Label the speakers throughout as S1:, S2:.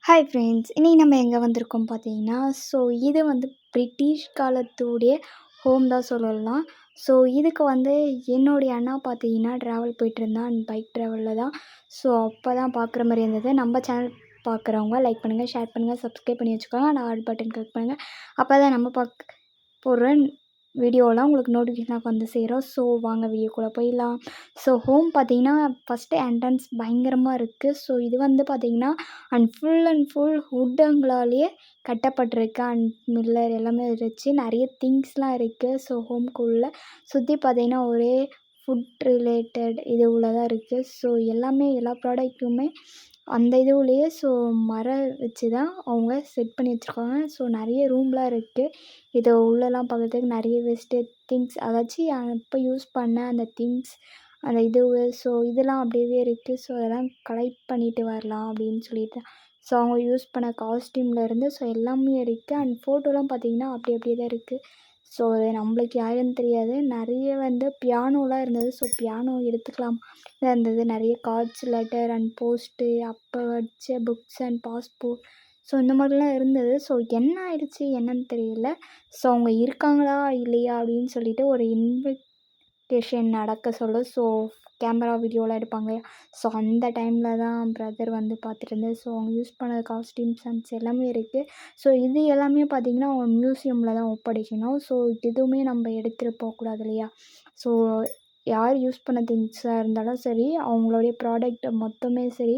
S1: Hi friends! இன்னைக்கு நம்ம எங்கே வந்திருக்கோம் பார்த்தீங்கன்னா, இது வந்து பிரிட்டிஷ் காலத்துடைய ஹோம் தான் சொல்லலாம். இதுக்கு வந்து என்னுடைய அண்ணா பார்த்தீங்கன்னா, ட்ராவல் போயிட்டுருந்தான். பைக் ட்ராவலில் தான். அப்போ தான் பார்க்குற மாரி இருந்தது. நம்ம சேனல் பார்க்குறவங்க லைக் பண்ணுங்கள், ஷேர் பண்ணுங்கள், சப்ஸ்கிரைப் பண்ணி வச்சுக்கோங்க. ஆல் பட்டன் கிளிக் பண்ணுங்கள். அப்போ தான் நம்ம போடுற வீடியோலாம் உங்களுக்கு நோட்டிஃபிகேஷனாக வந்து சேரும். வாங்க வீடியோக்குள்ளே போயிடலாம். ஹோம் பார்த்தீங்கன்னா, ஃபஸ்ட்டு என்ட்ரன்ஸ் பயங்கரமாக இருக்குது. இது வந்து பார்த்தீங்கன்னா ஃபுல் அண்ட் ஃபுல் வுட்டுங்களாலேயே கட்டப்பட்டிருக்கு. மில்லர் எல்லாமே வச்சு நிறைய திங்ஸ்லாம் இருக்குது. ஹோம்குள்ளே சுற்றி பார்த்தீங்கன்னா, ஒரே ஃபுட் ரிலேட்டட் இதுவுல தான் இருக்குது. எல்லாமே எல்லா ப்ராடக்ட்டுமே அந்த இதுவுலேயே மரம் வச்சு தான் அவங்க செட் பண்ணி வச்சுருக்காங்க. நிறைய ரூம்லாம் இருக்குது. இது உள்ளலாம் பார்க்குறதுக்கு நிறைய வேஸ்டட் திங்ஸ் அதாச்சும் அப்போ யூஸ் பண்ண அந்த திங்ஸ் அந்த இதுவு இதெல்லாம் அப்படியே இருக்குது. அதெல்லாம் கலெக்ட் பண்ணிட்டு வரலாம் அப்படின்னு சொல்லிட்டு அவங்க யூஸ் பண்ண காஸ்ட்யூம்லேருந்து எல்லாமே இருக்குது. ஃபோட்டோலாம் பார்த்தீங்கன்னா அப்படியே தான் இருக்குது. அது நம்மளுக்கு யாருன்னு தெரியாது. நிறைய வந்து பியானோலாம் இருந்தது. பியானோ எடுத்துக்கலாம் தான் இருந்தது. நிறைய கார்ட்ஸ், லெட்டர் அண்ட் போஸ்ட்டு அப்போ வச்ச புக்ஸ் அண்ட் பாஸ்போர்ட் இந்த மாதிரிலாம் இருந்தது. என்ன ஆயிடுச்சு என்னன்னு தெரியல. அவங்க இருக்காங்களா இல்லையா அப்படின்னு சொல்லிட்டு ஒரு இன்வெஸ்டிகேஷன் நடக்க சொல்ல கேமரா வீடியோலாம் எடுப்பாங்க. அந்த டைமில் தான் பிரதர் வந்து பார்த்துட்டு இருந்தது. அவங்க யூஸ் பண்ண காஸ்ட்யூம்ஸ் அண்ட்ஸ் எல்லாமே இருக்குது. இது எல்லாமே பார்த்திங்கன்னா அவங்க மியூசியமில் தான் ஒப்படைக்கணும். எதுவுமே நம்ம எடுத்துகிட்டு போகக்கூடாது இல்லையா? ஸோ யார் யூஸ் பண்ண திங்ஸாக இருந்தாலும் சரி, அவங்களுடைய ப்ராடக்ட் மொத்தமே சரி,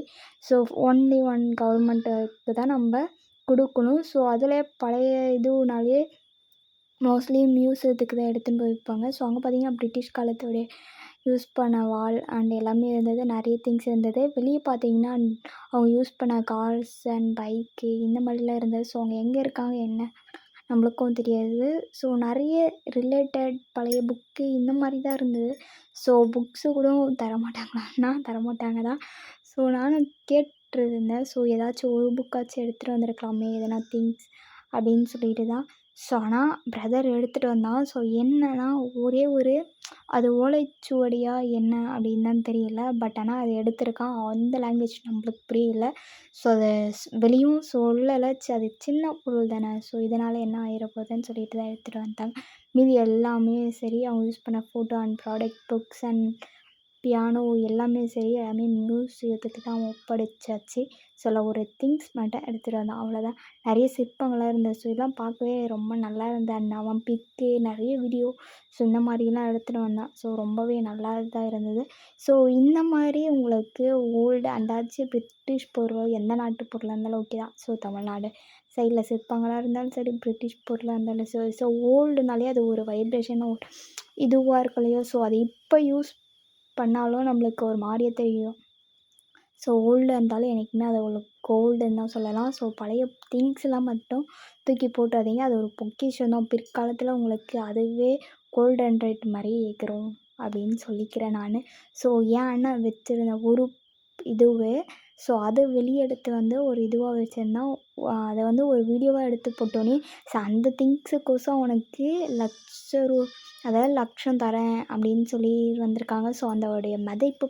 S1: ஒன்லி ஒன் கவர்மெண்ட்டுக்கு தான் நம்ம கொடுக்கணும். அதில் பழைய இதுனாலேயே மோஸ்ட்லி மியூசியத்துக்கு தான் எடுத்துன்னு போய் வைப்பாங்க. அங்கே பார்த்திங்கன்னா பிரிட்டிஷ் காலத்துடைய யூஸ் பண்ண வால் அண்ட் எல்லாமே இருந்தது. நிறைய திங்ஸ் இருந்தது. வெளியே பார்த்தீங்கன்னா அவங்க யூஸ் பண்ண கார்ஸ் அண்ட் பைக்கு இந்த மாதிரிலாம் இருந்தது. அவங்க எங்கே இருக்காங்க என்ன நம்மளுக்கும் தெரியாது. நிறைய ரிலேட்டட் பழைய புக்கு இந்த மாதிரி தான் இருந்தது. புக்ஸு கூட தரமாட்டாங்களான்னா தரமாட்டாங்க தான். நானும் கேட்டிருந்தேன். ஏதாச்சும் ஒரு புக்காச்சும் எடுத்துகிட்டு வந்திருக்கலாமே எதனா திங்ஸ் அப்படின்னு சொல்லிட்டு தான். ஆனால் பிரதர் எடுத்துகிட்டு வந்தான். என்னன்னா ஒரே ஒரு அது ஓலைச்சுவடியா என்ன அப்படின்னு தான் தெரியல. ஆனால் அது எடுத்திருக்கான். அந்த லாங்குவேஜ் நம்மளுக்கு புரியல. அதை வெளியும் சொல்லலை. அது சின்ன பொருள் தானே. இதனால் என்ன ஆயிடப்போகுதுன்னு சொல்லிட்டு தான் எடுத்துகிட்டு வந்துட்டாங்க. மீதி எல்லாமே சரி அவங்க யூஸ் பண்ண photo and product books and piano எல்லாமே சரி எல்லாமே மியூசியத்துக்கு தான் ஒப்படைச்சாச்சு. ஒரு திங்ஸ் மட்டும் எடுத்துகிட்டு வந்தான் அவ்வளோதான். நிறைய சிற்பங்கள்லாம் இருந்தது. இதெல்லாம் பார்க்கவே ரொம்ப நல்லா இருந்தது. அண்ட் அவன் பிக்கு நிறைய வீடியோ இந்த மாதிரிலாம் எடுத்துகிட்டு வந்தான். ரொம்பவே நல்லா தான் இருந்தது. இந்த மாதிரி உங்களுக்கு ஓல்டு அண்டாச்சும் பிரிட்டிஷ் பொருள் எந்த நாட்டு பொருளாக இருந்தாலும் ஓகே தான். தமிழ்நாடு சைடில் சிற்பங்களாக இருந்தாலும் சரி, பிரிட்டிஷ் பொருளாக இருந்தாலும் சரி. ஓல்டுனாலே அது ஒரு வைப்ரேஷன் இதுவாக இருக்கும் இல்லையா? அது இப்போ யூஸ் பண்ணாலும் நம்மளுக்கு ஒரு மாதிரியே தெரியும். ஓல்டாக இருந்தாலும் என்றைக்குமே அது ஒரு கோல்டுன்னு தான் சொல்லலாம். பழைய திங்ஸ்லாம் மட்டும் தூக்கி போட்டுறாதீங்க. அது ஒரு பொக்கிஷம் தான். பிற்காலத்தில் உங்களுக்கு அதுவே கோல்டன் ரேட் மாதிரி ஏறும் அப்படின்னு சொல்லிக்கிறேன் நான். என் அண்ணன் வச்சுருந்த ஒரு இதுவே அதை வெளியே எடுத்து வந்து ஒரு இதுவாக வச்சுருந்தான். அதை வந்து ஒரு வீடியோவாக எடுத்து போட்டோன்னே அந்த திங்ஸுக்கோசம் அவனுக்கு அதாவது லட்சம் தரேன் அப்படின்னு சொல்லி வந்திருக்காங்க. அதோடைய மதிப்பு